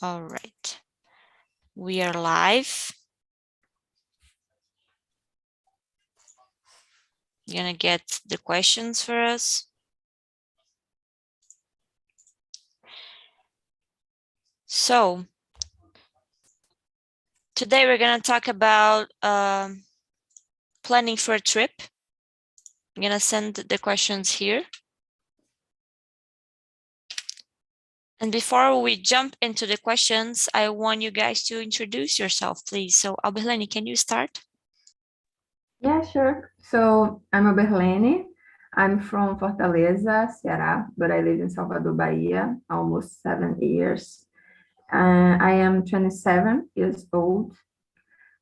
All right. We are live. You're gonna get the questions for us. So, today we're gonna talk about planning for a trip. I'm gonna send the questions here. And before we jump into the questions, I want you guys to introduce yourself, please. So, Alberlene, can you start? Yeah, sure. So I'm Oberlene. I'm from Fortaleza, Ceará, but I live in Salvador, Bahia, almost 7 years. I am 27 years old.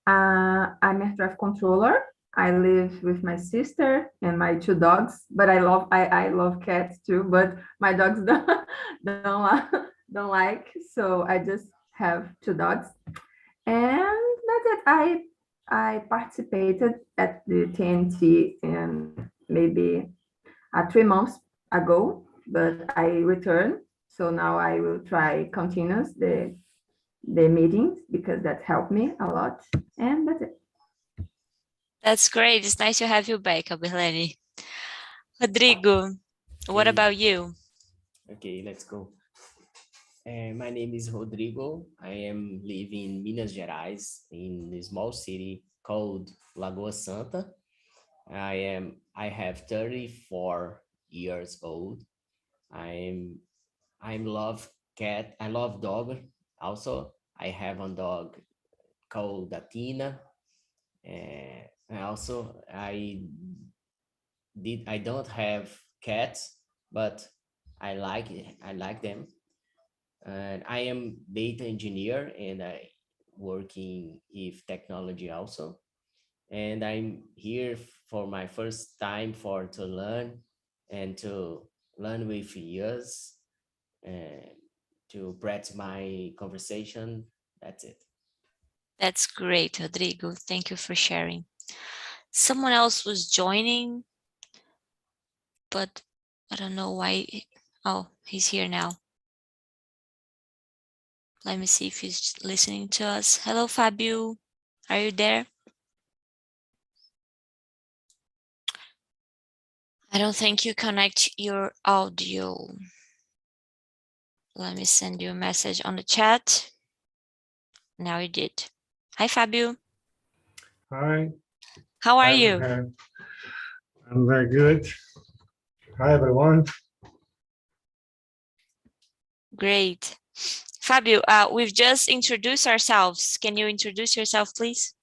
I'm a traffic controller. I live with my sister and my 2 dogs, but I love cats too, but my dogs don't like, so I just have 2 dogs. And that's it. I participated at the TNT maybe 3 months ago, but I returned. So now I will try continuous the meetings because that helped me a lot. And that's it. That's great. It's nice to have you back, Alberlene. Rodrigo, what about you? Okay, let's go. My name is Rodrigo. I am living in Minas Gerais, in a small city called Lagoa Santa. I have 34 years old. I love cat. I love dog. Also, I have a dog called Athena. And also, I don't have cats, but I like them. And I am data engineer and I working with technology also. And I'm here for my first time to learn with years and to practice my conversation. That's it. That's great, Rodrigo. Thank you for sharing. Someone else was joining, but I don't know why. Oh, he's here now. Let me see if he's listening to us. Hello, Fabio. Are you there? I don't think you connect your audio. Let me send you a message on the chat. Now you did. Hi, Fabio. Hi. How are you? I'm very good. Hi, everyone. Great. Fabio, we've just introduced ourselves. Can you introduce yourself, please?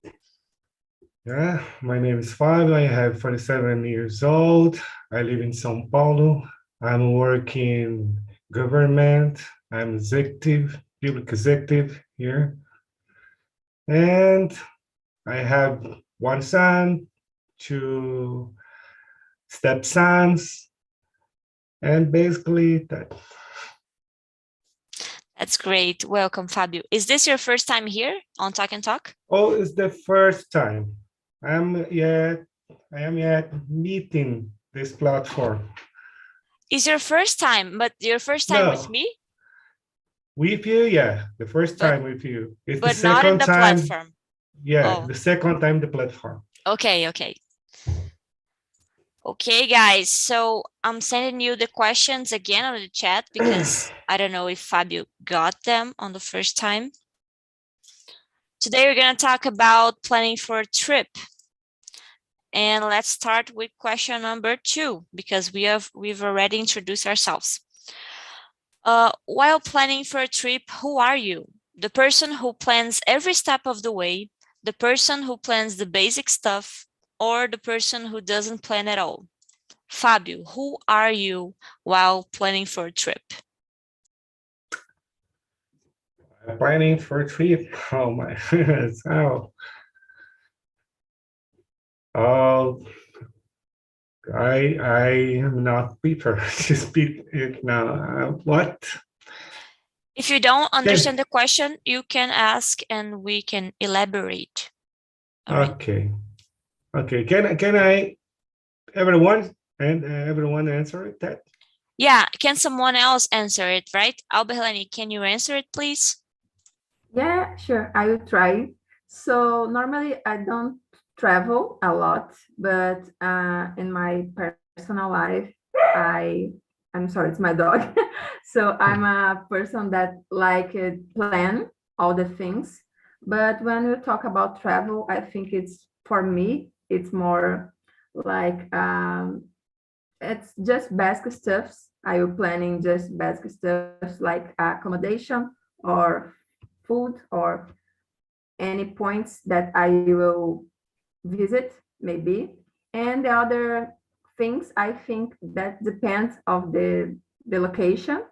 Yeah, my name is Fabio. I have 47 years old. I live in São Paulo. I'm working government. I'm executive, public executive here. And I have 1 son, 2 stepsons, and basically that. That's great. Welcome, Fabio. Is this your first time here on Talk and Talk? Oh, it's the first time. I am yet meeting this platform. It's your first time, but your first time with me? With you, yeah. The first time with you. It's the But not in second the time. platform. Yeah, Oh. the second time the platform. Okay. Okay, guys. So I'm sending you the questions again on the chat because I don't know if Fabio got them on the first time. Today we're going to talk about planning for a trip. And let's start with question number 2 because we've already introduced ourselves. While planning for a trip, who are you? The person who plans every step of the way, the person who plans the basic stuff, or the person who doesn't plan at all? Fabio, who are you while planning for a trip? Planning for a trip. Oh my goodness. I am not prepared to speak it now. What? If you don't understand the question, you can ask and we can elaborate. Okay. Okay. Can I everyone answer that? Yeah, can someone else answer it, right? Alberlene, can you answer it, please? Yeah, sure. I will try. So normally I don't travel a lot, but in my personal life, I'm sorry, it's my dog. So I'm a person that like plan all the things. But when we talk about travel, I think it's for me, it's more like it's just basic stuffs. I will planning just basic stuffs like accommodation or food or any points that I will visit, maybe. And the other things, I think that depends of the location,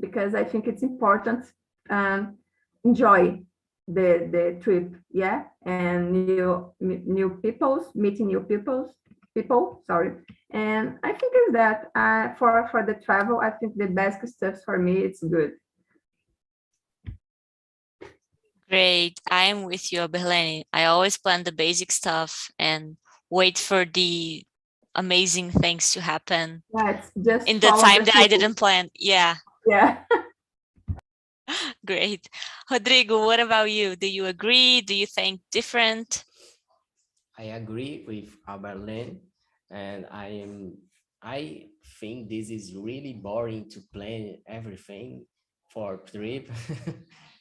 because I think it's important enjoy the trip, yeah, and new peoples, meeting new people, sorry. And I think is that for the travel, I think the basic stuff for me, it's good. Great. I am with you, Berleni. I always plan the basic stuff and wait for the amazing things to happen Yeah, it's just in the follow time the that I flow. didn't plan. Yeah, Yeah. great. Rodrigo, what about you? Do you agree? Do you think different? I agree with Aberlin, and I think this is really boring to plan everything for trip.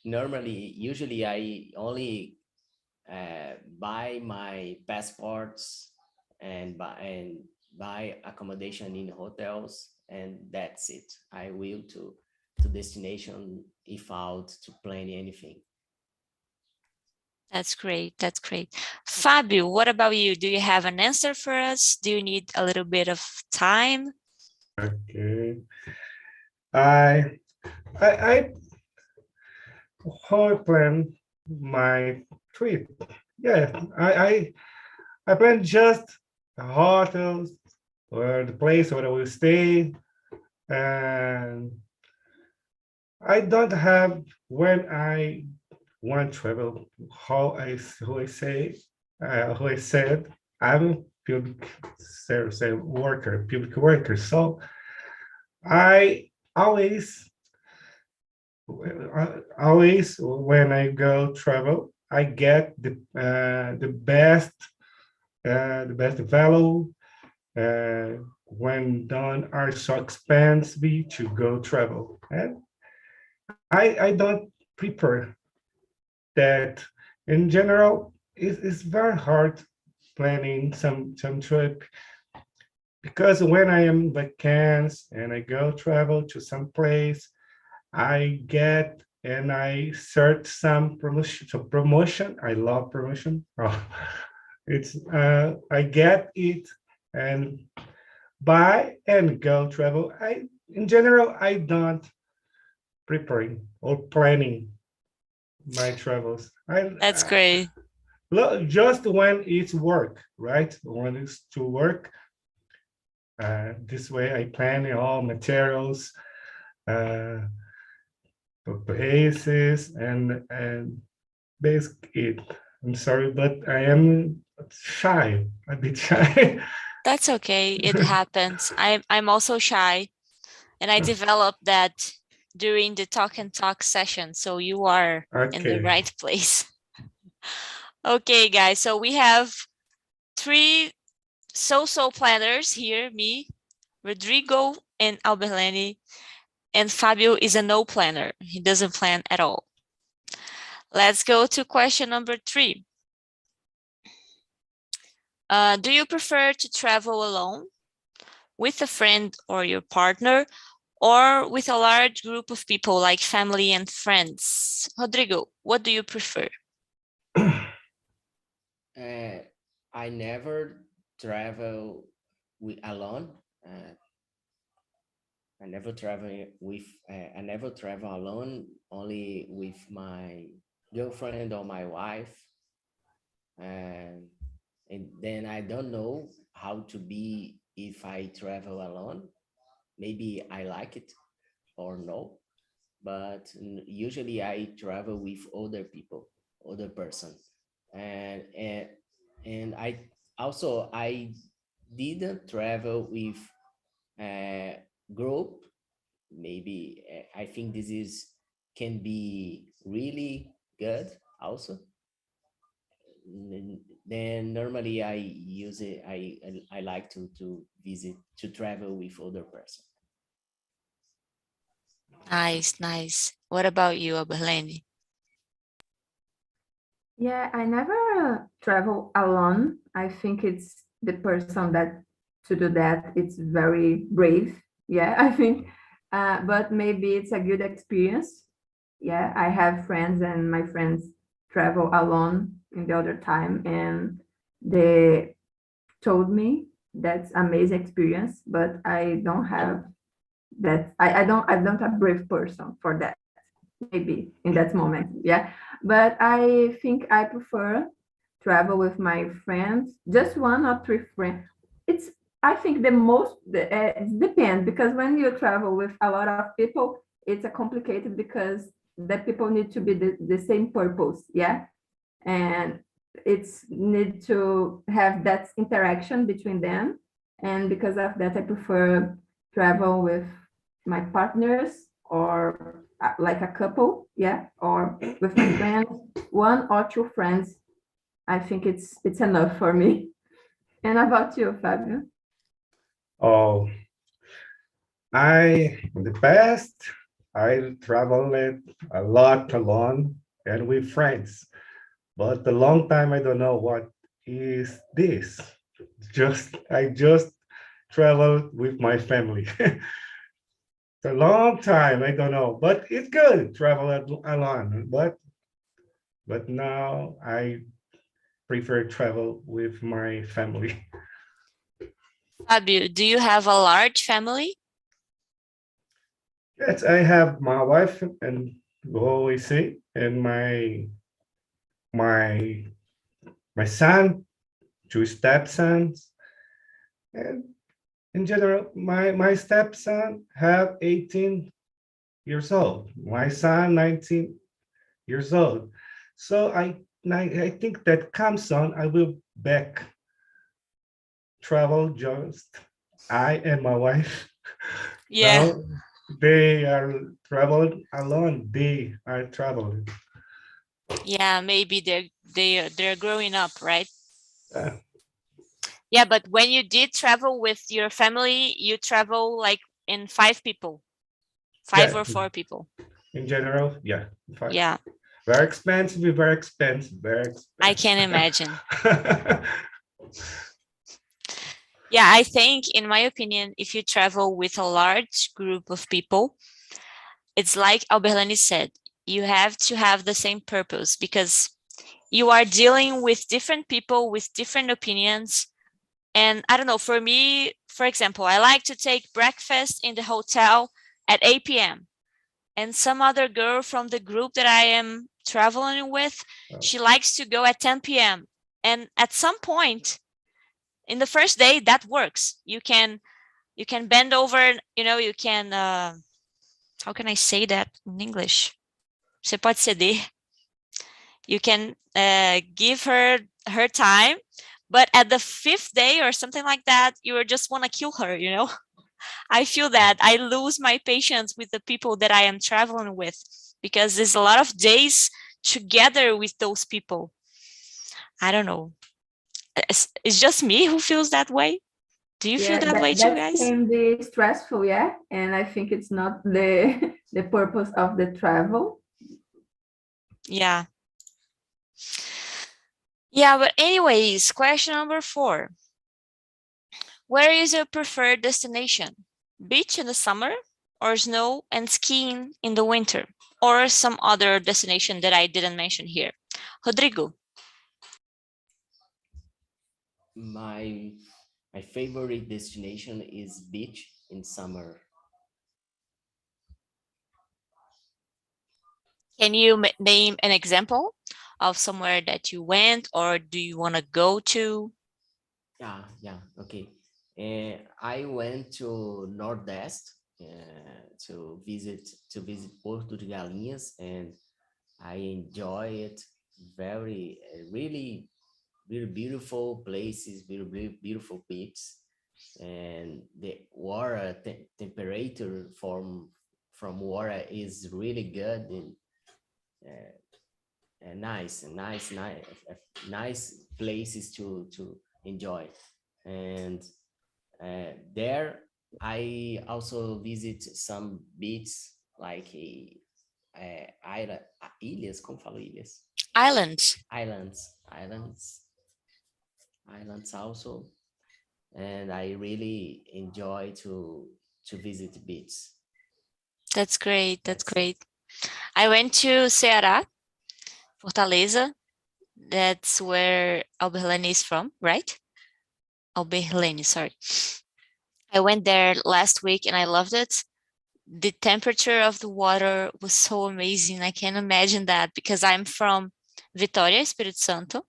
Usually I only buy my passports and buy accommodation in hotels, and that's it. I will to destination without to plan anything. That's great. That's great. Fabio, what about you? Do you have an answer for us? Do you need a little bit of time? Okay. I I how I plan my trip. Yeah, I plan just the hotels or the place where I will stay, and I don't have when I want to travel. How I said I'm a public service public worker. So I always always when I go travel, I get the best value when don't are so expensive to go travel. And I don't prepare that in general. It's very hard planning some trip because when I am vacations and I go travel to some place, I get and I search some promotion. So promotion, I love promotion. Oh, it's I get it and buy and go travel. I in general I don't preparing or planning my travels. That's great. Just when it's work, right? When it's to work, this way I plan all materials, uh, places, and basic it. I'm sorry, but I am shy, a bit shy. That's okay. It happens. I'm also shy, and I developed that during the talk and talk session. So you are in the Okay. right place. Okay, guys. So we have three so-so planners here, me, Rodrigo, and Alberleni. And Fabio is a no planner. He doesn't plan at all. Let's go to question number 3. Do you prefer to travel alone, with a friend or your partner, or with a large group of people like family and friends? Rodrigo, what do you prefer? I never travel alone. I never travel alone, only with my girlfriend or my wife. And then I don't know how to be if I travel alone. Maybe I like it or no, but usually I travel with other people, other person. And I didn't travel with a group. Maybe I think this is can be really good also. Then normally I use it. I like to visit, to travel with other person. Nice, nice. What about you, Aberlane? Yeah, I never travel alone. I think it's the person that to do that. It's very brave. Yeah, I think, but maybe it's a good experience. Yeah, I have friends and my friends travel alone in the other time, and they told me that's amazing experience, but I don't have that. I don't a brave person for that, maybe in that moment. Yeah, but I think I prefer travel with my friends, just one or three friends. It's, I think it depends, because when you travel with a lot of people, it's a complicated, because the people need to be the same purpose. Yeah, and it's need to have that interaction between them, and because of that I prefer travel with my partners, or like a couple. Yeah, or with my friends, one or two friends. I think it's enough for me. And about you, Fabio? Oh, in the past, I traveled a lot alone and with friends, but a long time I don't know what is this. I just traveled with my family. It's a long time, I don't know, but it's good travel alone. But now I prefer travel with my family. Fabio, do you have a large family? Yes, I have my wife and we always say, and my my son, two stepsons, and in general, my stepson have 18 years old. My son 19 years old. So I think that comes on. I will back travel just I and my wife. Yeah. Now they are traveling alone. They are traveling. Yeah, maybe they're growing up, right? Uh, Yeah, but when you did travel with your family, you travel like in 5 people, five yeah, or 4 people. in general, yeah. Fine. Yeah, Very expensive, very expensive, very I can imagine. expensive. Yeah, I think, in my opinion, if you travel with a large group of people, it's like Alberlani said, you have to have the same purpose, because you are dealing with different people with different opinions. And I don't know, for me, for example, I like to take breakfast in the hotel at 8 p.m. And some other girl from the group that I am traveling with, she likes to go at 10 p.m. And at some point in the first day, that works. You can bend over, you can, how can I say that in English? Você pode ceder. You can give her time, but at the 5th day or something like that, you just want to kill her, I feel that I lose my patience with the people that I am traveling with, because there's a lot of days together with those people. I don't know. It's just me who feels that way. Do you feel Yeah, that way too, that guys? can be stressful. Yeah, and I think it's not the the purpose of the travel. Yeah. Yeah, but anyways, question number 4. Where is your preferred destination? Beach in the summer, or snow and skiing in the winter, or some other destination that I didn't mention here? Rodrigo. My favorite destination is beach in summer. Can you name an example of somewhere that you went or do you want to go to? Yeah, okay. I went to Nordeste to visit Porto de Galinhas, and I enjoy it very, really, really beautiful places, very beautiful beaches, and the water temperature from water is really good, and nice places to enjoy. And there I also visit some beaches like ilhas, como falo ilhas? Islands. Islands also, and I really enjoy to visit beaches. That's great. That's great. I went to Ceará, Fortaleza. That's where Alberlane is from, right? Alberlane, sorry. I went there last week and I loved it. The temperature of the water was so amazing. I can't imagine that because I'm from Vitória, Espírito Santo,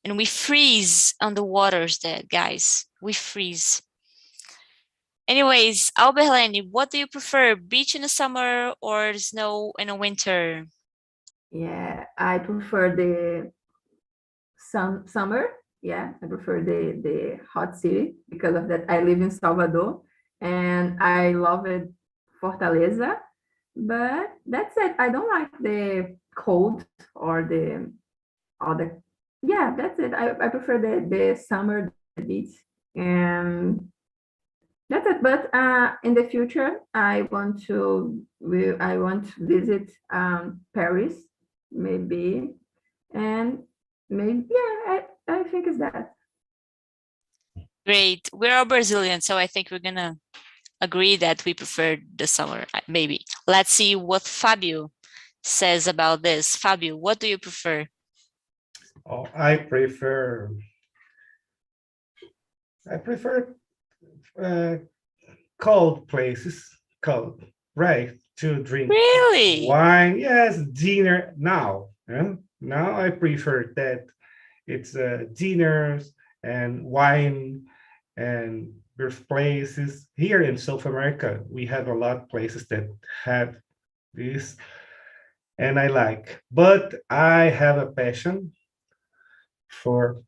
and we freeze on the waters there, guys. We freeze. Anyways, Alberlane, what do you prefer, beach in the summer or snow in the winter? Yeah, I prefer the summer. Yeah, I prefer the hot city because of that. I live in Salvador and I love it, Fortaleza, but that's it. I don't like the cold or the other. Yeah, that's it. I prefer the summer, the beach, and that's it. But in the future, I want to visit Paris, maybe, and maybe yeah, I think it's that. Great. We're all Brazilian, so I think we're gonna agree that we prefer the summer, maybe. Let's see what Fabio says about this. Fabio, what do you prefer? Oh, I prefer cold places, cold, right? To drink Really? wine, yes, dinner now. Yeah? Now I prefer that it's dinners and wine and birthplaces. Here in South America, we have a lot of places that have this, and I like. But I have a passion for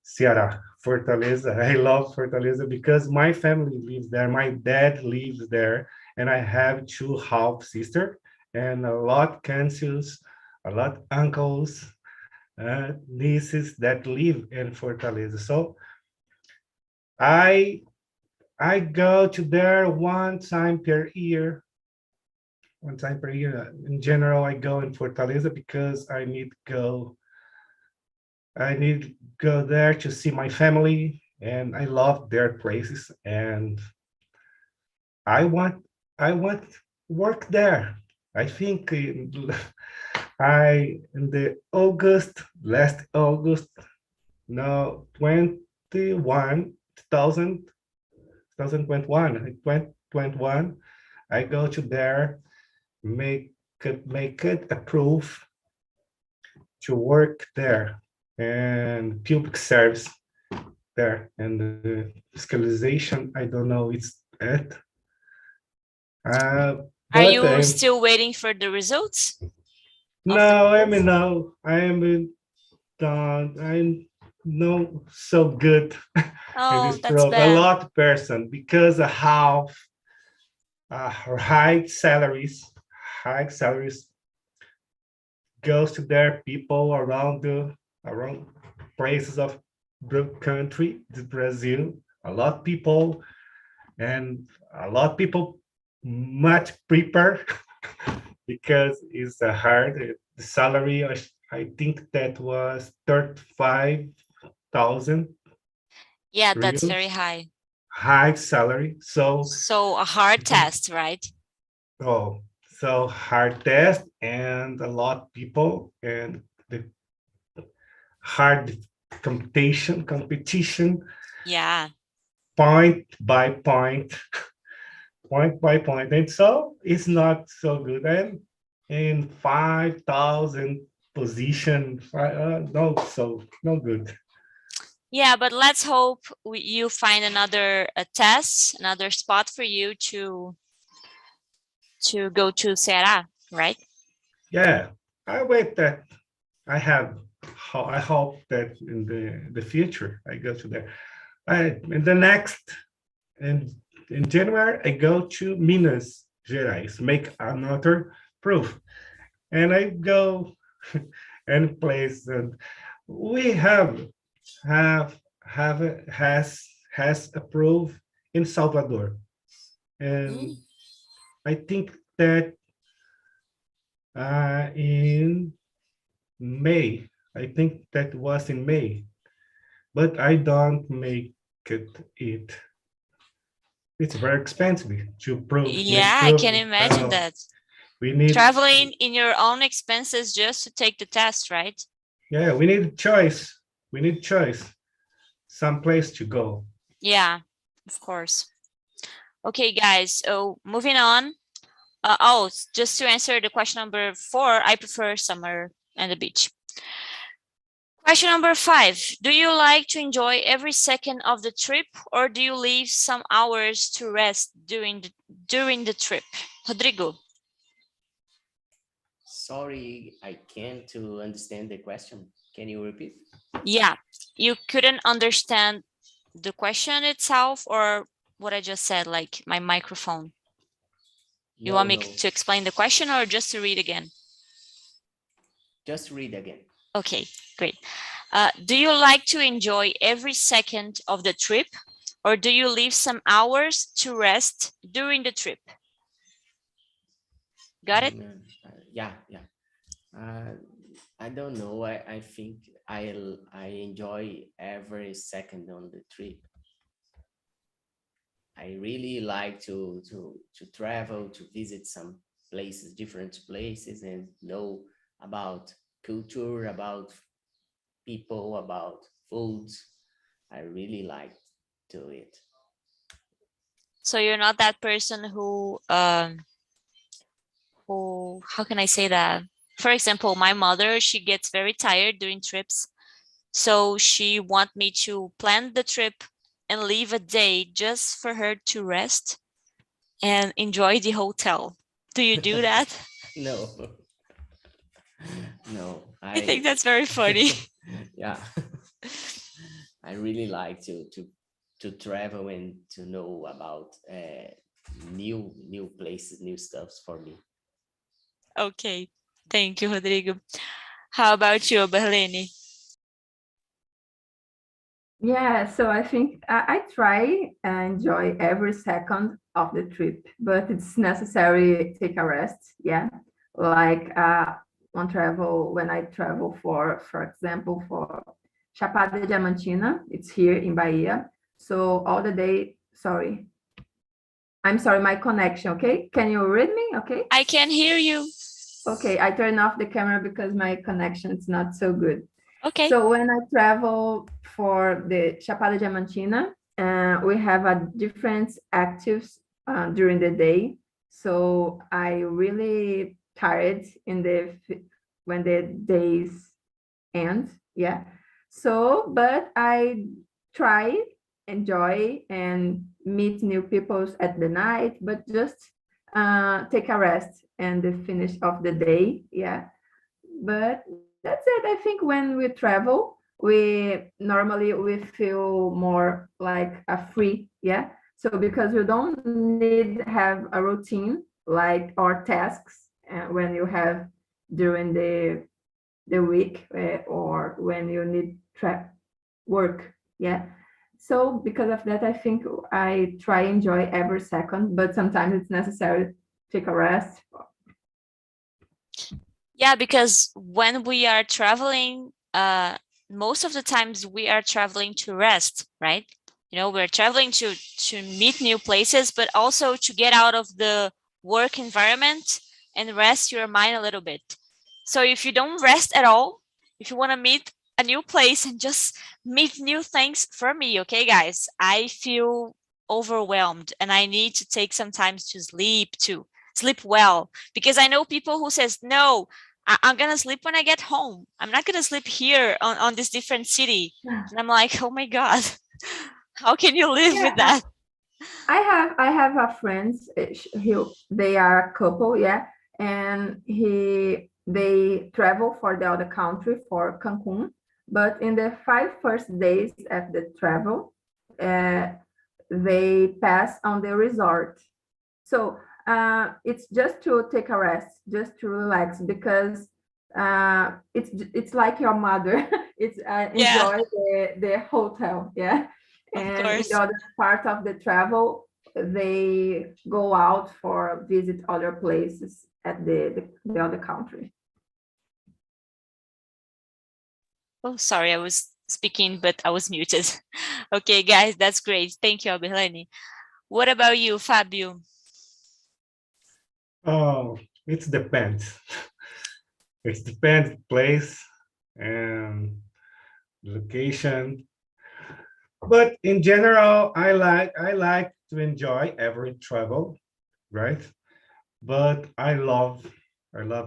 Ceará, Fortaleza. I love Fortaleza because my family lives there. My dad lives there, and I have two half sisters and a lot cousins, a lot uncles, nieces that live in Fortaleza. So I go to there one time per year. One time per year. In general, I go in Fortaleza because I need to go there to see my family, and I love their places, and I want work there. I think in the last August, no, 21, 2021, I go to there, make it approved to work there and public service there, and the fiscalization, I don't know it's it. Are But you still waiting for the results? no, I mean, no, I am done. I'm not so good in Oh, this that's program. A bad. lot person because I have high salaries goes to their people around places of the country, the Brazil. A lot of people and a lot of people much prepare because it's a hard the salary. I think that was 35,000 Yeah, that's reals, very high. high salary. So a hard test, right? oh, so hard test and a lot of people and the hard competition, Yeah. point by point, point by point, and so it's not so good. And in 5,000 position, no good. Yeah, but let's hope you find another test, another spot for you to go to Ceará, right? Yeah, I wait that I have. I hope that in the future I go to there. In the next in January I go to Minas Gerais, make another proof, and I go any place. And we have has approved in Salvador, and I think that in May, I think that was in May, but I don't make it. It's very expensive to prove. Yeah, I can imagine that. We need traveling in your own expenses just to take the test, right? Yeah, we need choice. We need choice. Some place to go. Yeah, of course. Okay, guys, so moving on. Just to answer the question number 4, I prefer summer and the beach. Question number 5, do you like to enjoy every second of the trip, or do you leave some hours to rest during the trip? Rodrigo. Sorry, I can't understand the question. Can you repeat? Yeah, you couldn't understand the question itself or what I just said, like my microphone? You want me to explain the question or just to read again? Just read again. Okay, great. Do you like to enjoy every second of the trip, or do you leave some hours to rest during the trip? Got it? Yeah. I don't know. I think I enjoy every second on the trip. I really like to travel, to visit some places, different places, and know about culture, about people, about foods. I really like to do it. So you're not that person who how can I say that? For example, my mother, she gets very tired during trips. So she want me to plan the trip and leave a day just for her to rest and enjoy the hotel. Do you do that? No. No. I think that's very funny. Yeah. I really like to travel and to know about new places, new stuffs for me. Okay. Thank you, Rodrigo. How about you, Berlene? Yeah, so I think I try and enjoy every second of the trip, but it's necessary to take a rest. Yeah, like when I travel for example, for Chapada Diamantina, it's here in Bahia. So all the day, sorry, I'm sorry, my connection. Okay, can you read me? Okay, I can hear you. Okay, I turn off the camera because my connection is not so good. Okay. So when I travel for the Chapada Diamantina, we have a different actives during the day. So I really tired when the days end. Yeah. So, but I try, enjoy, and meet new people at the night, but just take a rest and the finish of the day. Yeah. But that's it. I think when we travel, we feel more like a free. Yeah. So because you don't need have a routine like or tasks when you have during the week or when you need work. Yeah. So because of that, I think I try enjoy every second, but sometimes it's necessary to take a rest. Yeah, because when we are traveling, most of the times we are traveling to rest, right? You know, we're traveling to meet new places, but also to get out of the work environment and rest your mind a little bit. So if you don't rest at all, if you want to meet a new place and just meet new things, for me, okay, guys, I feel overwhelmed and I need to take some time to sleep well, because I know people who says, no, I'm going to sleep when I get home. I'm not going to sleep here on this different city. And I'm like, oh my God, how can you live with that? I have a friends, they are a couple, yeah, and they travel for the other country, for Cancun, but in the 5 first days of the travel, they pass on the resort. So it's just to take a rest, just to relax, because it's like your mother. It's Yeah, enjoy the hotel, yeah. of And in the course. other part of the travel, they go out for visit other places at the other country. Oh, sorry, I was speaking, but I was muted. Okay, guys, that's great. Thank you, Abelene. What about you, Fabio? Oh, it depends. It depends place and location. But in general, I like to enjoy every travel, right? But I love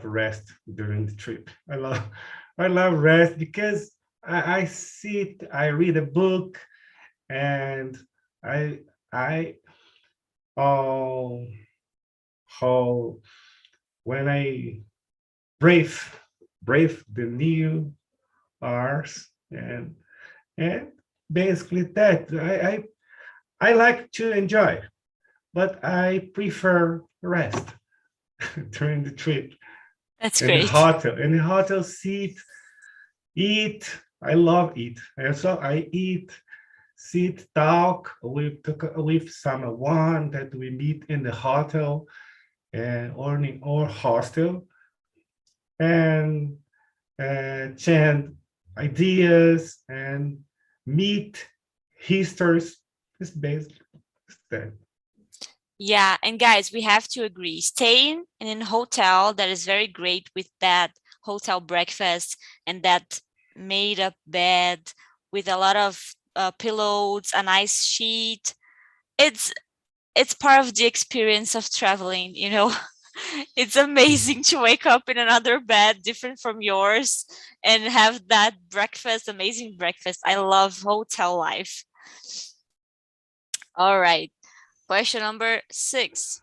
rest during the trip. I love rest because I sit, I read a book, and I I oh how when I brave brave the new hours, and basically that I like to enjoy, but I prefer rest during the trip. That's In the great. hotel, sit, eat. I love eat. And so I eat, sit, talk with someone that we meet in the hotel and or in our hostel, and chant ideas and meet histories. It's basically that. Yeah, and guys, we have to agree. Staying in a hotel that is very great with that hotel breakfast and that made up bed with a lot of pillows, a nice sheet. It's part of the experience of traveling, you know. It's amazing to wake up in another bed different from yours and have that breakfast, amazing breakfast. I love hotel life. All right. Question number 6.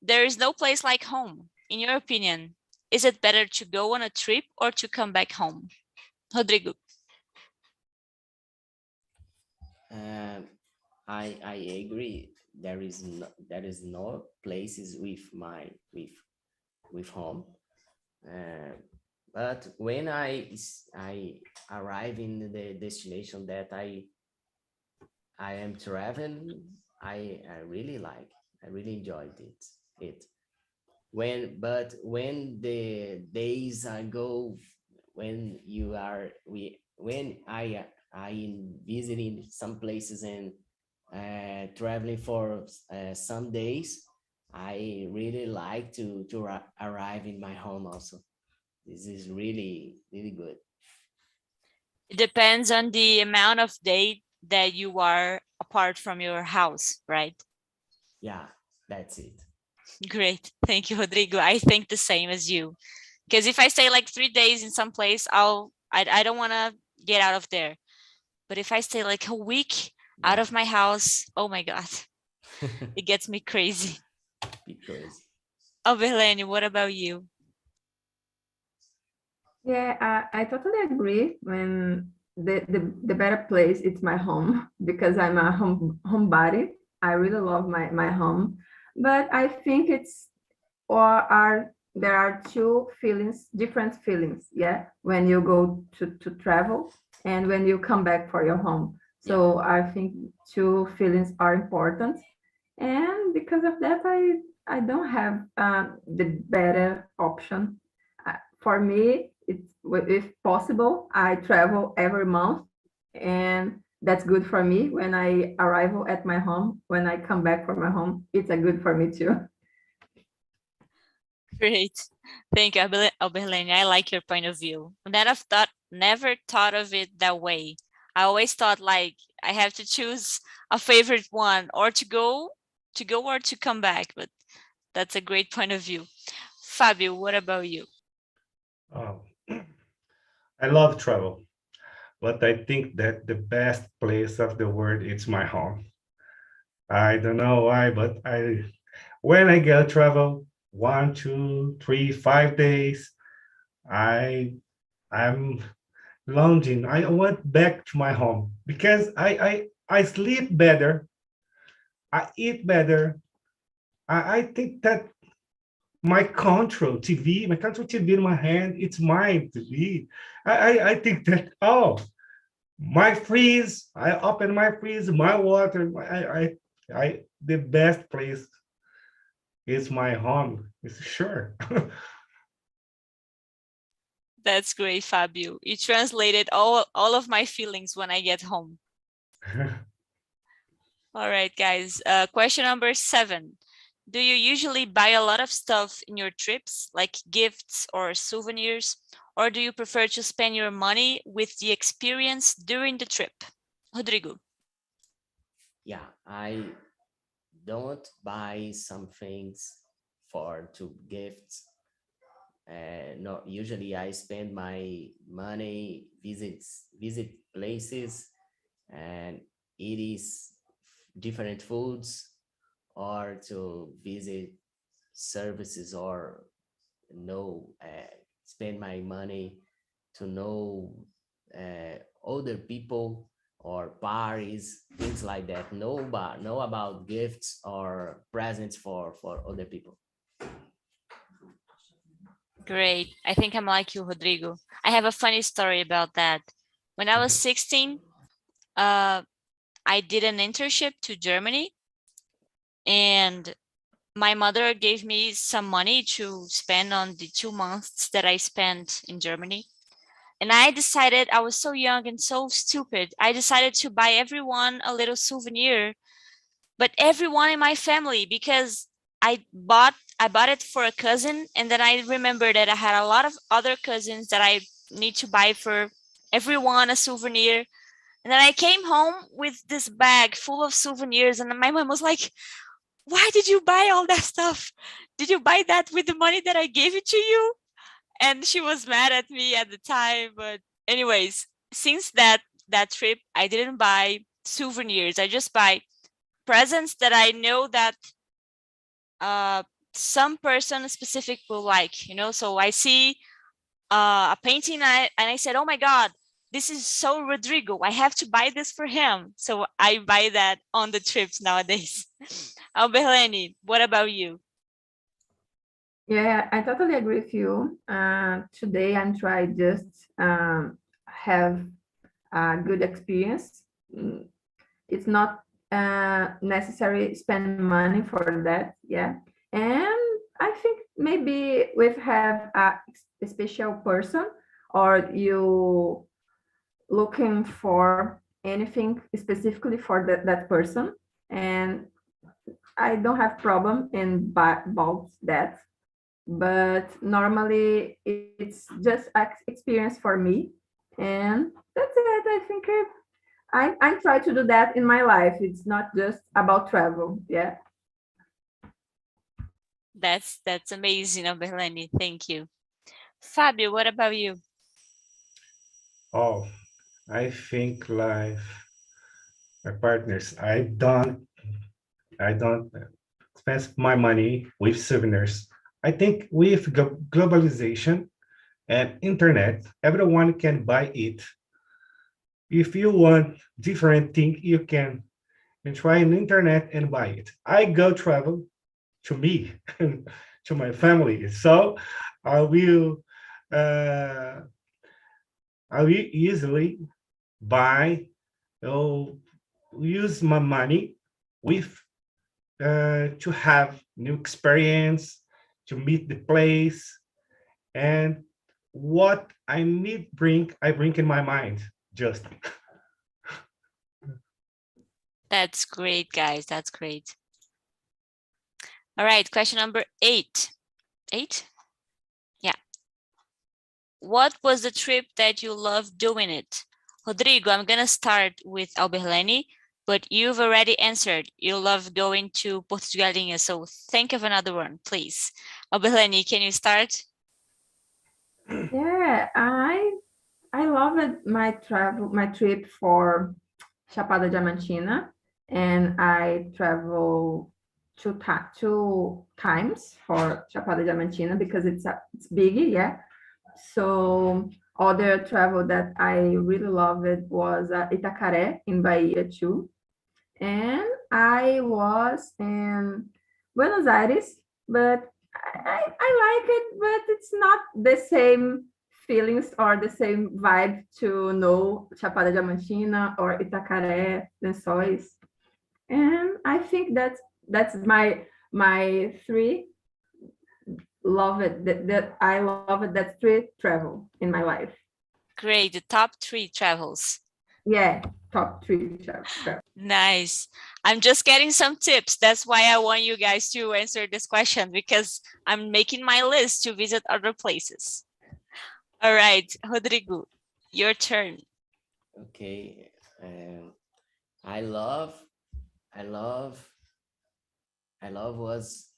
There is no place like home. In your opinion, is it better to go on a trip or to come back home? Rodrigo. Um, I agree. There is no places with home. Uh, but when I arrive in the destination that I am traveling, I really like. I really enjoyed it. When the days I go, when you are we when I visiting some places and traveling for some days, I really like to arrive in my home also. This is really really good. It depends on the amount of day that you are apart from your house, right? Yeah, that's it. Great. Thank you, Rodrigo. I think the same as you. Because if I stay like 3 days in some place, I don't want to get out of there. But if I stay like a week out Yeah. of my house, oh my God, it gets me crazy. Because Oh, Verlene, what about you? Yeah, I totally agree. When the better place, it's my home because I'm a homebody. I really love my home, but I think there are two feelings, different feelings. Yeah, when you go to travel and when you come back for your home. So I think two feelings are important, and because of that, I don't have the better option. For me, it's if possible, I travel every month, and that's good for me. When I arrive at my home, when I come back from my home, it's a good for me too. Great. Thank you, Berlene. I like your point of view. Never thought of it that way. I always thought like I have to choose a favorite one or to go or to come back, but that's a great point of view. Fabio, what about you? Oh, I love travel, but I think that the best place of the world is my home. I don't know why, but when I go travel 1, 2, 3, 5 days, I I'm longing. I went back to my home because I sleep better, I eat better. I think that my control TV, in my hand, it's mine TV. I think that, oh, my freeze, I open my freeze, my water, the best place is my home. It's sure. That's great, Fabio. You translated all of my feelings when I get home. All right, guys. Question number 7. Do you usually buy a lot of stuff in your trips, like gifts or souvenirs, or do you prefer to spend your money with the experience during the trip? Rodrigo. Yeah, I don't buy some things for to gifts. No, usually I spend my money visit places and it is different foods or to visit services or spend my money to know other people or parties, things like that. Know about gifts or presents for other people. Great. I think I'm like you, Rodrigo. I have a funny story about that. When I was 16, I did an internship to Germany, and my mother gave me some money to spend on the 2 months that I spent in Germany. And I decided, I was so young and so stupid, I decided to buy everyone a little souvenir, but everyone in my family, because I bought it for a cousin, and then I remembered that I had a lot of other cousins that I need to buy for everyone a souvenir. And then I came home with this bag full of souvenirs, and my mom was like, "Why did you buy all that stuff? Did you buy that with the money that I gave it to you?" And she was mad at me at the time. But anyways, since that trip, I didn't buy souvenirs. I just buy presents that I know that some person specific will like, you know. So I see a painting and I said, "Oh my God, this is so Rodrigo. I have to buy this for him." So I buy that on the trips nowadays. Alberlene, what about you? Yeah, I totally agree with you. Today I'm trying just have a good experience. It's not necessary spend money for that. Yeah, and I think maybe we have a special person, or you looking for anything specifically for that person, and I don't have problem in about that, but normally it's just experience for me, and that's it. I think I try to do that in my life. It's not just about travel. Yeah. That's amazing, Alberlene. Thank you. Fabio, what about you? Oh, I think like my partners, I don't spend my money with souvenirs. I think with globalization and internet, everyone can buy it. If you want different thing, you can and try on the internet and buy it. I go travel to me, to my family. So I will uh, I will easily buy or use my money with to have new experience, to meet the place, and what I need I bring in my mind. Just That's great, guys. That's great. All right, question number 8. 8? Yeah. What was the trip that you loved doing it? Rodrigo, I'm gonna start with Alberlene, but you've already answered. You love going to Porto de Galinha, so think of another one, please. Alberlene, can you start? Yeah, I loved my trip for Chapada Diamantina, and I travel two times for Chapada Diamantina because it's big, yeah. So other travel that I really loved was Itacaré in Bahia too, and I was in Buenos Aires, but I like it, but it's not the same feelings or the same vibe to know Chapada Diamantina or Itacaré, Lençóis. And I think that's my three love it that I love it. That's three travel in my life. Great, the top 3 travels. Yeah, top three travel. Nice. I'm just getting some tips. That's why I want you guys to answer this question, because I'm making my list to visit other places. All right, Rodrigo, your turn. Okay. I love was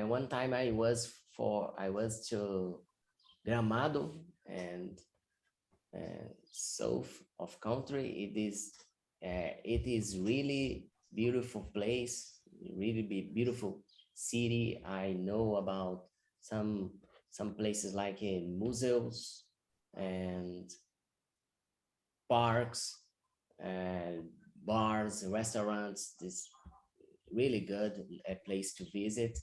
one time I was to Gramado and south of country. It is really beautiful place, really beautiful city. I know about some places like in museums and parks and bars, restaurants. This really good a place to visit.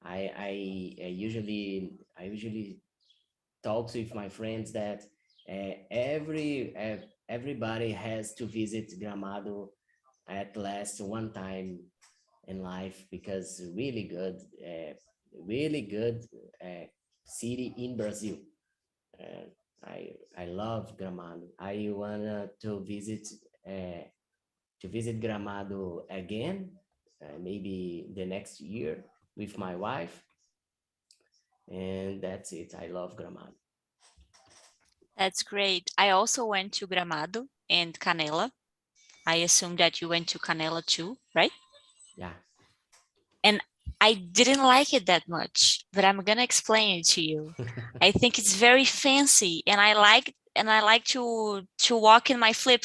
I usually talk with my friends that everybody has to visit Gramado at least one time in life, because really good city in Brazil. Uh, I love Gramado. I wanna to visit Gramado again, maybe the next year with my wife. And that's it. I love Gramado. That's great. I also went to Gramado and Canela. I assume that you went to Canela too, right? Yeah. And I didn't like it that much, but I'm gonna explain it to you. I think it's very fancy, and I like to walk in my flip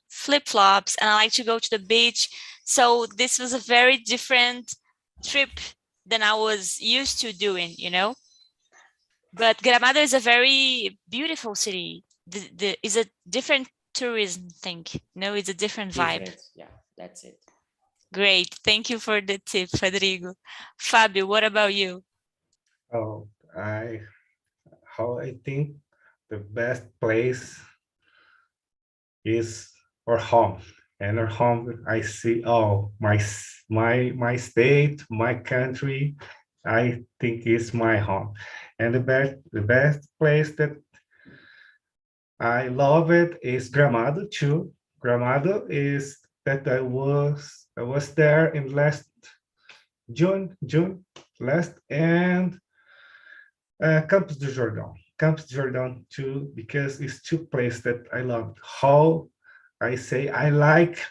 flops, and I like to go to the beach. So this was a very different trip than I was used to doing, you know. But Gramado is a very beautiful city. Is a different tourism thing. No, it's a different vibe. Different. Yeah, that's it. Great. Thank you for the tip, Rodrigo. Fabio, what about you? Oh, how I think the best place is our home. And our home, I see, oh, my state, my country, I think is my home. And the best place that I love it is Gramado too. Gramado is that I was there in last June last, and Campos do Jordão. Campos do Jordão too, because it's two places that I love. How I say I like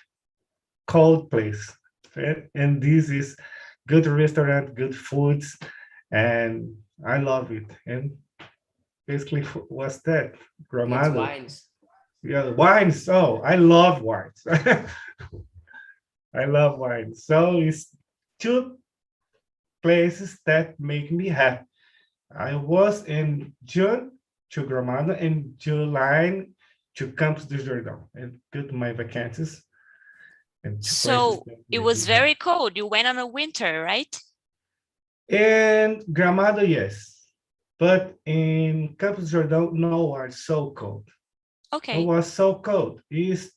cold place, right? And this is good restaurant, good foods, and I love it. And basically, what's that? Good Gramado. wines. Yeah, wines. Oh, I love wines. I love wines. So it's two places that make me happy. I was in June to Gramado and July to Campos do Jordão and took my vacancies. And So it was very cold. You went on a winter, right? In Gramado, yes. But in Campos do Jordão, no, it's so cold. Okay. It was so cold. It's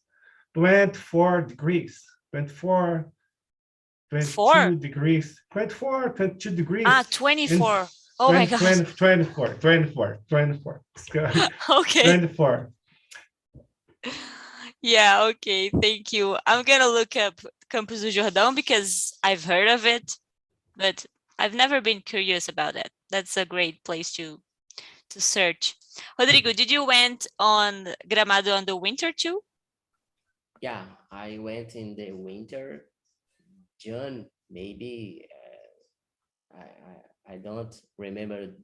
24 degrees, 24, 22 4? degrees, 24, 22 degrees. 24. And Oh my 20, gosh. 24. Okay. 24. Yeah, okay. Thank you. I'm going to look up Campos do Jordão because I've heard of it, but I've never been curious about it. That's a great place to search. Rodrigo, did you went on Gramado on the winter too? Yeah, I went in the winter, June, maybe. I don't remember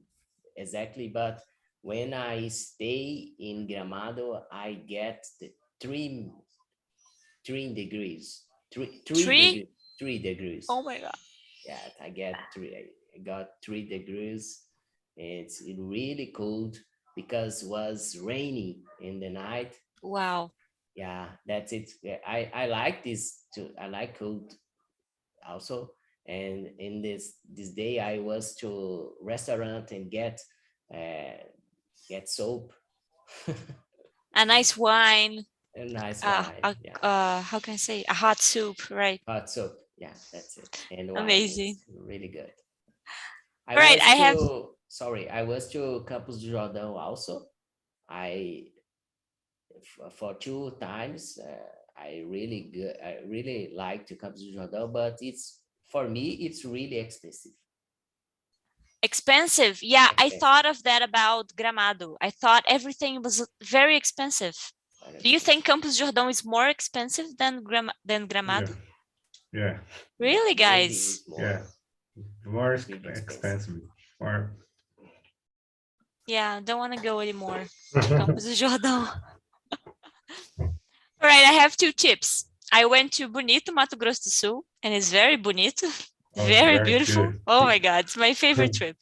exactly, but when I stay in Gramado, I get the 3 degrees. 3 degrees. Oh my God. Yeah, I got 3 degrees. It's really cold because it was rainy in the night. Wow. Yeah, that's it. I like this too. I like cold also, And in this day, I was to restaurant and get soap. A nice wine. A nice wine. How can I say? A hot soup, right? Hot soup. Yeah, that's it. And wine. Amazing. Really good. Sorry, I was to Campos do Jordão also. For 2 times, I really like to Campos do Jordão, but for me, it's really expensive. Expensive? Yeah, I thought of that about Gramado. I thought everything was very expensive. Do you think Campos do Jordão is more expensive than Gramado? Yeah. Really, guys? Yeah. More expensive. Yeah, don't want to go anymore. Campos do Jordão. All right, I have 2 tips. I went to Bonito, Mato Grosso do Sul, and it's very bonito, very beautiful. Good. Oh my God, it's my favorite trip.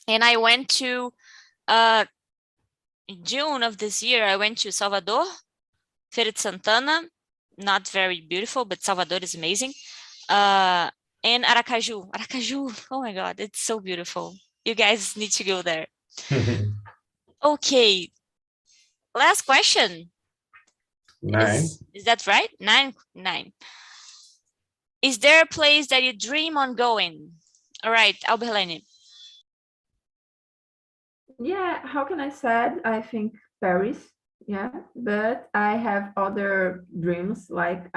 And I went to, in June of this year, I went to Salvador, Feira de Santana, not very beautiful, but Salvador is amazing. And Aracaju. Aracaju, oh my God, it's so beautiful. You guys need to go there. Okay, last question. 9. Is that right? 9. Is there a place that you dream on going? All right, Alberlene. Yeah, how can I say? I think Paris. Yeah, but I have other dreams like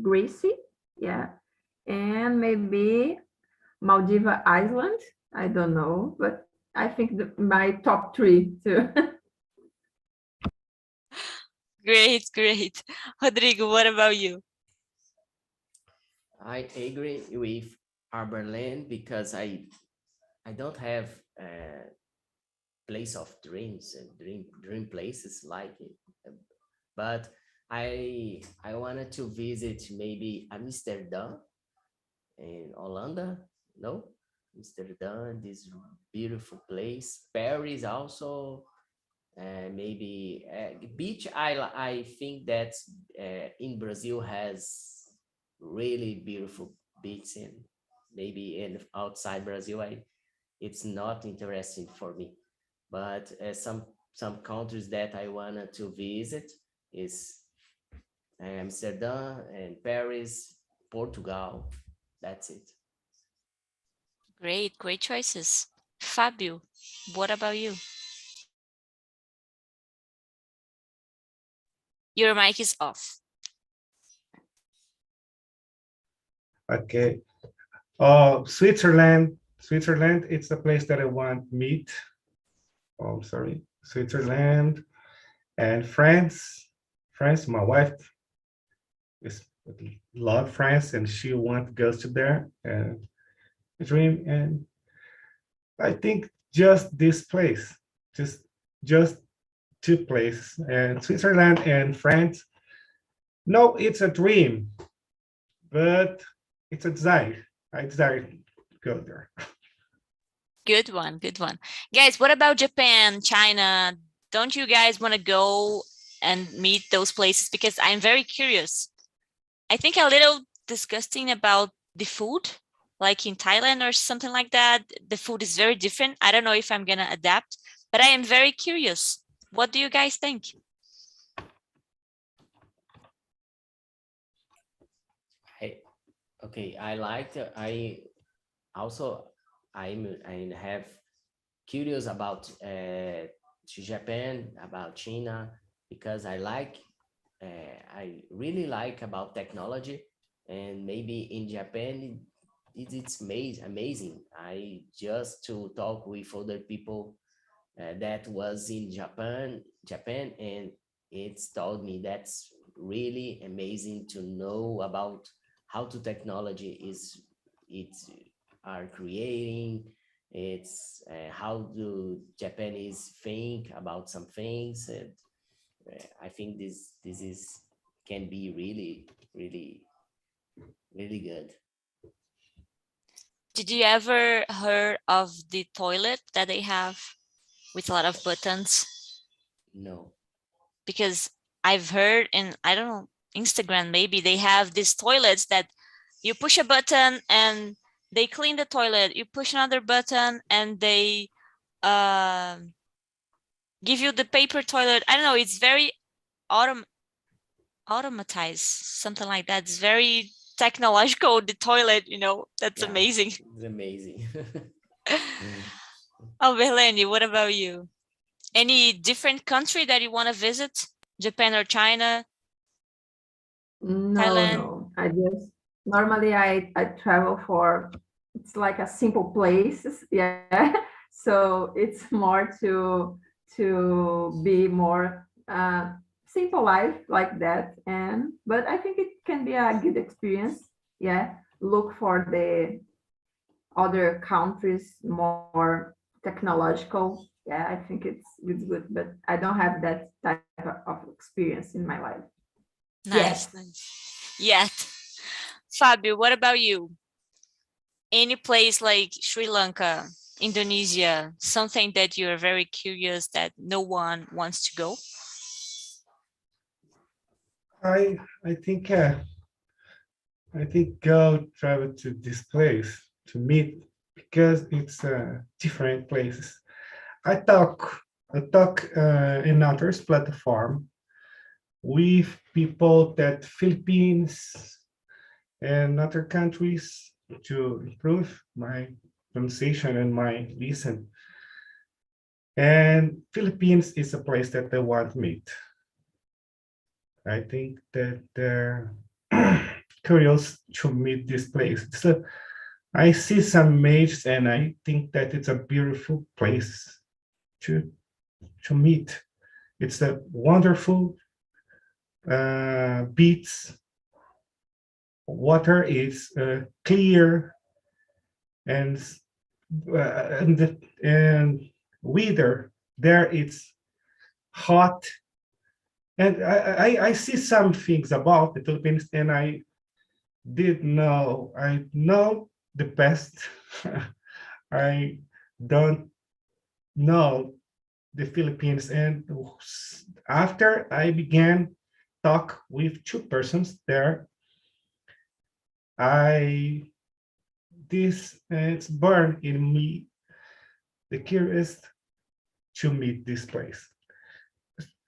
Greece. Yeah, and maybe Maldives Island. I don't know, but I think my top 3 too. Great. Rodrigo, what about you? I agree with Arberlin because I don't have a place of dreams and dream places like it, but I wanted to visit maybe Amsterdam in Holland. No, Amsterdam, this beautiful place. Paris also. Maybe beach. I think that in Brazil has really beautiful beaches, and maybe outside Brazil it's not interesting for me. But some countries that I wanted to visit is Amsterdam and Paris, Portugal. That's it. Great choices. Fabio, what about you? Your mic is off. Okay. Switzerland, it's a place that I want to meet. Oh, I'm sorry. Switzerland and France. My wife love France and she wants to go to there and dream. And I think just this place, just 2 places, and Switzerland and France. No, it's a dream, but it's a desire. I desire to go there. Good one. Guys, what about Japan, China? Don't you guys want to go and meet those places? Because I'm very curious. I think a little disgusting about the food, like in Thailand or something like that. The food is very different. I don't know if I'm going to adapt, but I am very curious. What do you guys think? I have curious about Japan, about China, because I really like about technology, and maybe in Japan it's amazing. I just to talk with other people that was in Japan, and it's told me that's really amazing to know about how to technology are creating. It's how do Japanese think about some things, and I think this can be really good. Did you ever heard of the toilet that they have with a lot of buttons? No. Because I've heard in, I don't know, Instagram, maybe they have these toilets that you push a button and they clean the toilet. You push another button and they give you the paper toilet. I don't know. It's very automatized, something like that. It's very technological, the toilet, that's amazing. It's amazing. Oh, Berleni, what about you? Any different country that you want to visit? Japan or China? Thailand? No. Normally I travel it's like a simple place. Yeah. So it's more to be more simple life like that. But I think it can be a good experience. Yeah. Look for the other countries more technological. Yeah, I think it's good, but I don't have that type of experience in my life. Nice. Yet. Fabio, what about you? Any place like Sri Lanka, Indonesia, something that you're very curious that no one wants to go? I think go travel to this place to meet because it's different places. I talk in others platform with people that Philippines and other countries to improve my pronunciation and my listen. And Philippines is a place that I want to meet. I think that they're curious to meet this place. So I see some images and I think that it's a beautiful place to meet. It's a wonderful beach. Water is clear and weather there it's hot. And I see some things about the Philippines, and I know the best. I don't know the Philippines, and after I began talk with two persons there, it's burned in me the curious to meet this place.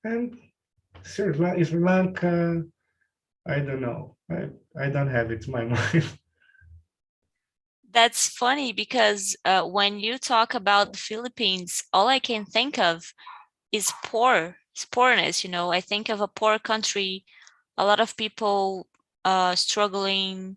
And Sri Lanka, I don't know. I don't have it in my mind. That's funny because when you talk about the Philippines, all I can think of is poorness. I think of a poor country, a lot of people struggling.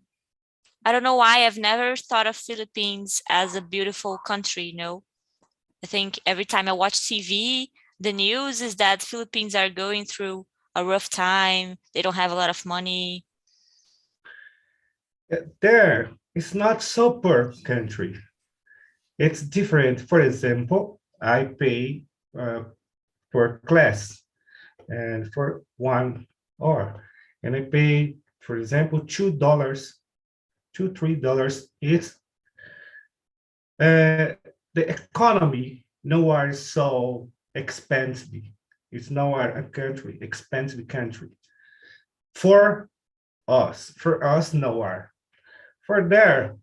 I don't know why I've never thought of Philippines as a beautiful country. I think every time I watch TV, the news is that Philippines are going through a rough time. They don't have a lot of money. There, it's not so poor country. It's different. For example, I pay for class and for 1 hour, and I pay, for example, $2, $3. It's the economy nowhere is so expensive. It's nowhere a country, expensive country. For us nowhere. For there,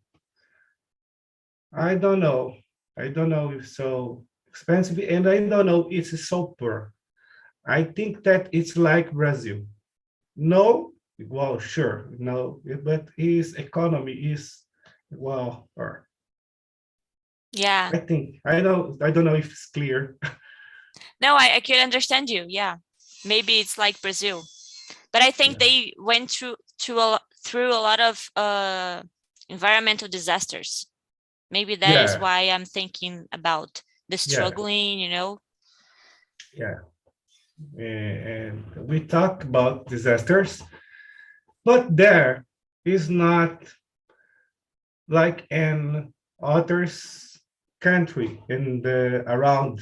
I don't know. I don't know if so expensive, and I don't know it's so poor. I think that it's like Brazil. No, well, sure, no, but his economy is well, or Yeah. I think I don't know if it's clear. No, I can understand you. Yeah. Maybe it's like Brazil. But I think they went through a lot of environmental disasters. Maybe that is why I'm thinking about the struggling, Yeah. And we talk about disasters, but there is not like an others country in the around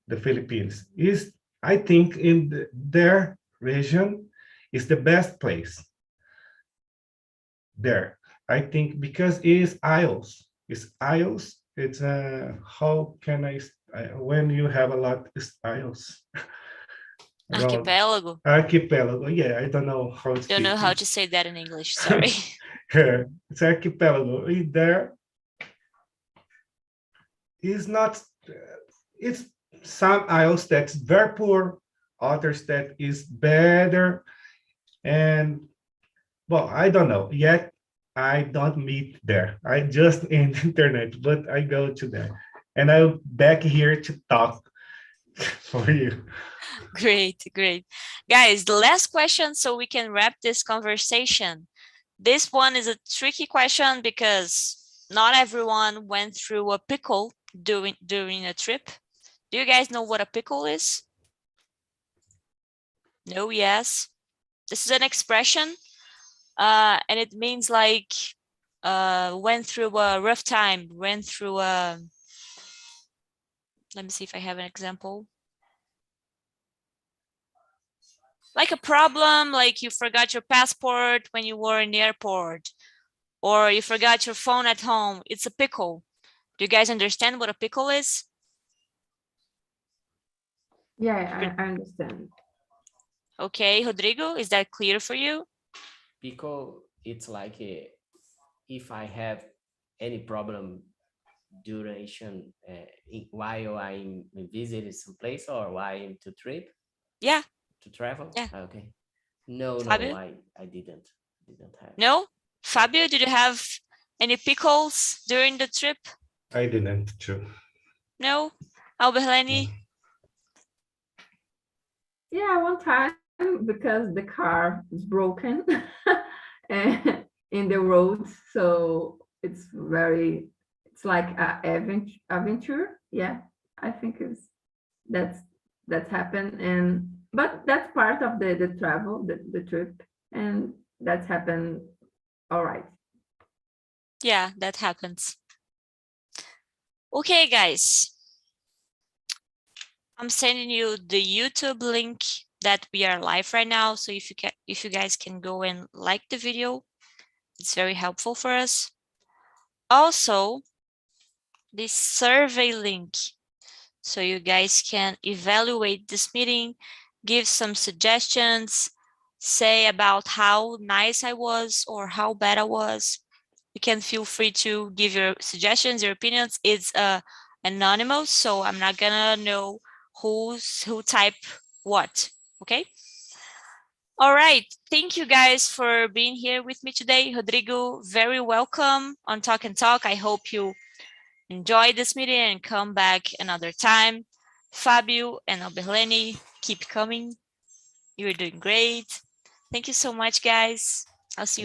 the Philippines. Is I think in their region is the best place there. I think because it is isles. It's isles. It's how can I when you have a lot of isles. around Archipelago. archipelago. Yeah, I don't know how to Don't know speak how it. to say that in English. Sorry. It's archipelago. There is not. It's some isles that's very poor, others that is better, and well, I don't know yet. I don't meet there. I just in the internet, but I go to there, and I'm back here to talk for you. Great, great. Guys, the last question so we can wrap this conversation. This one is a tricky question because not everyone went through a pickle during a trip. Do you guys know what a pickle is? No, yes. This is an expression, and it means like went through a rough time, went through a, let me see if I have an example. Like a problem, like you forgot your passport when you were in the airport, or you forgot your phone at home. It's a pickle. Do you guys understand what a pickle is? Yeah, I understand. Okay, Rodrigo, is that clear for you? Because it's like if I have any problem duration while I'm visiting some place or while I'm to trip. Yeah. To travel? Yeah. Okay. No, Fabio? I didn't have. No? Fabio, did you have any pickles during the trip? I didn't too. No? Alberleni? Yeah, one time because the car is broken in the roads, so it's like an adventure. Yeah, I think that's happened, but that's part of the travel, the trip, and that's happened. All right. Yeah, that happens. Okay, guys. I'm sending you the YouTube link that we are live right now. So if you guys can go and like the video, it's very helpful for us. Also, this survey link, so you guys can evaluate this meeting, give some suggestions, say about how nice I was or how bad I was. You can feel free to give your suggestions, your opinions. It's anonymous, so I'm not gonna know who typed what, okay? All right, thank you guys for being here with me today. Rodrigo, very welcome on Talk and Talk. I hope you enjoy this meeting and come back another time. Fabio and Alberleni, keep coming. You're doing great. Thank you so much, guys. I'll see you